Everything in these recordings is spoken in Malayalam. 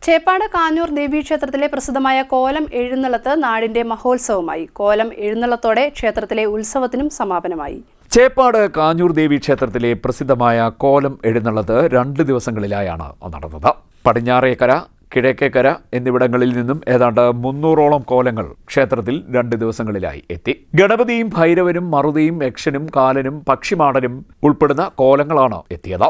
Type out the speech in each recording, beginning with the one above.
ചേപ്പാട് കാഞ്ഞൂർ ദേവീക്ഷേത്രത്തിലെ പ്രസിദ്ധമായ കോലം എഴുന്നള്ളത്ത് നാടിന്റെ മഹോത്സവമായി. കോലം എഴുന്നള്ളത്തോടെ ക്ഷേത്രത്തിലെ ഉത്സവത്തിനും സമാപനമായി. ചേപ്പാട് കാഞ്ഞൂർ ദേവീക്ഷേത്രത്തിലെ പ്രസിദ്ധമായ കോലം എഴുന്നള്ളത്ത് 2 ദിവസങ്ങളിലായാണ് നടന്നത്. പടിഞ്ഞാറേക്കര, കിഴക്കേക്കര എന്നിവിടങ്ങളിൽ നിന്നും ഏതാണ്ട് 300ഓളം കോലങ്ങൾ ക്ഷേത്രത്തിൽ 2 ദിവസങ്ങളിലായി എത്തി. ഗണപതിയും ഭൈരവനും മറുതയും യക്ഷനും കാലനും പക്ഷിമാടനും ഉൾപ്പെടുന്ന കോലങ്ങളാണ് എത്തിയത്.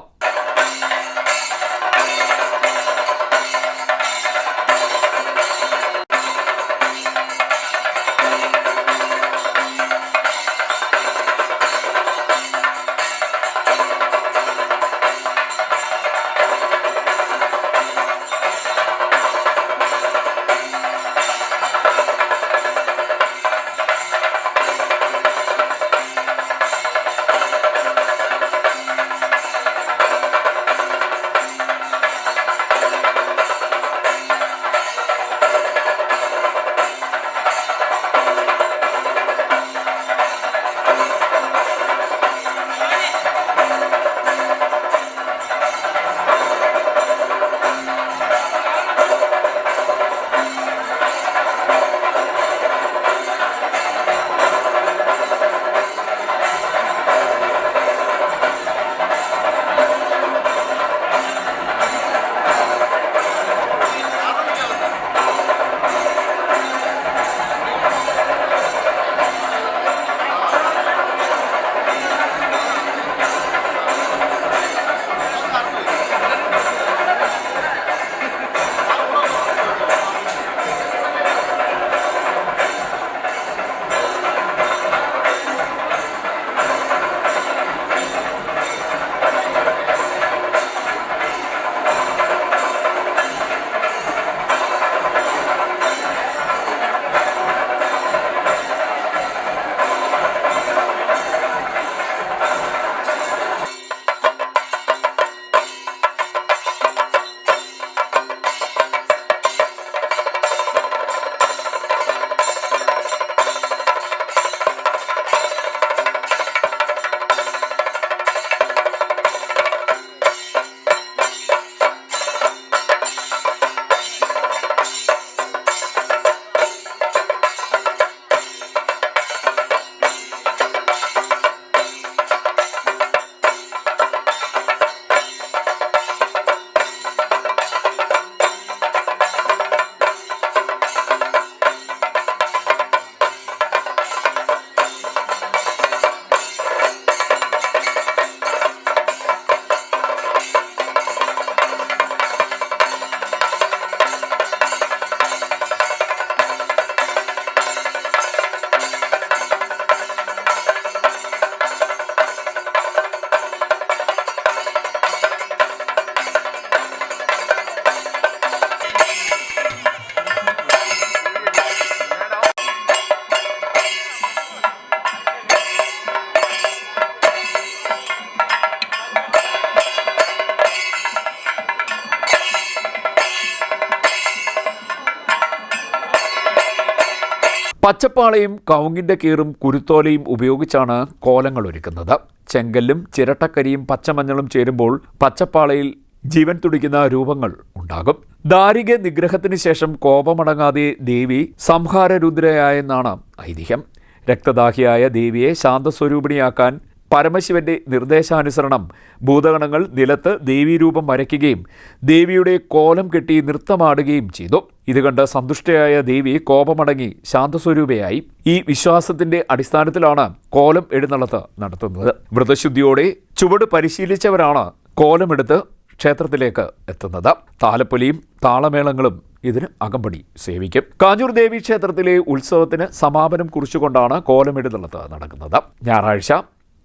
പച്ചപ്പാളയും കവുങ്ങിന്റെ കീറും കുരുത്തോലയും ഉപയോഗിച്ചാണ് കോലങ്ങൾ ഒരുക്കുന്നത്. ചെങ്കല്ലും ചിരട്ടക്കരിയും പച്ചമഞ്ഞളും ചേരുമ്പോൾ പച്ചപ്പാളയിൽ ജീവൻ തുടിക്കുന്ന രൂപങ്ങൾ ഉണ്ടാകും. ദാരിക നിഗ്രഹത്തിന് ശേഷം കോപമടങ്ങാതെ ദേവി സംഹാരരുദ്രയായെന്നാണ് ഐതിഹ്യം. രക്തദാഹിയായ ദേവിയെ ശാന്തസ്വരൂപിണിയാക്കാൻ പരമശിവന്റെ നിർദ്ദേശാനുസരണം ഭൂതഗണങ്ങൾ നിലത്ത് ദേവീരൂപം വരയ്ക്കുകയും ദേവിയുടെ കോലം കെട്ടി നൃത്തമാടുകയും ചെയ്തു. ഇത് കണ്ട് സന്തുഷ്ടയായ ദേവി കോപമടങ്ങി ശാന്തസ്വരൂപയായി. ഈ വിശ്വാസത്തിന്റെ അടിസ്ഥാനത്തിലാണ് കോലം എഴുന്നള്ളത്ത് നടത്തുന്നത്. വ്രതശുദ്ധിയോടെ ചുവട് പരിശീലിച്ചവരാണ് കോലമെടുത്ത് ക്ഷേത്രത്തിലേക്ക് എത്തുന്നത്. താലപ്പൊലിയും താളമേളങ്ങളും ഇതിന് അകമ്പടി സേവിക്കും. കാഞ്ഞൂർ ദേവി ക്ഷേത്രത്തിലെ ഉത്സവത്തിന് സമാപനം കുറിച്ചുകൊണ്ടാണ് കോലമെഴുന്നള്ളത്ത് നടക്കുന്നത്. ഞായറാഴ്ച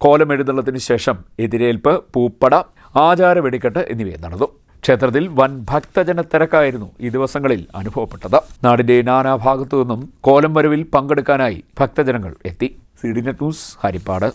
കോലമെഴുന്നള്ളത്തിന് ശേഷം എതിരേൽപ്പ്, പൂപ്പട, ആചാര വെടിക്കെട്ട് എന്നിവ നടന്നു. ക്ഷേത്രത്തിൽ വൻ ഭക്തജന തിരക്കായിരുന്നു ഈ ദിവസങ്ങളിൽ അനുഭവപ്പെട്ടത്. നാടിന്റെ നാനാഭാഗത്തു നിന്നും കോലം വരവിൽ പങ്കെടുക്കാനായി ഭക്തജനങ്ങൾ എത്തി. CDNet news, Harippad.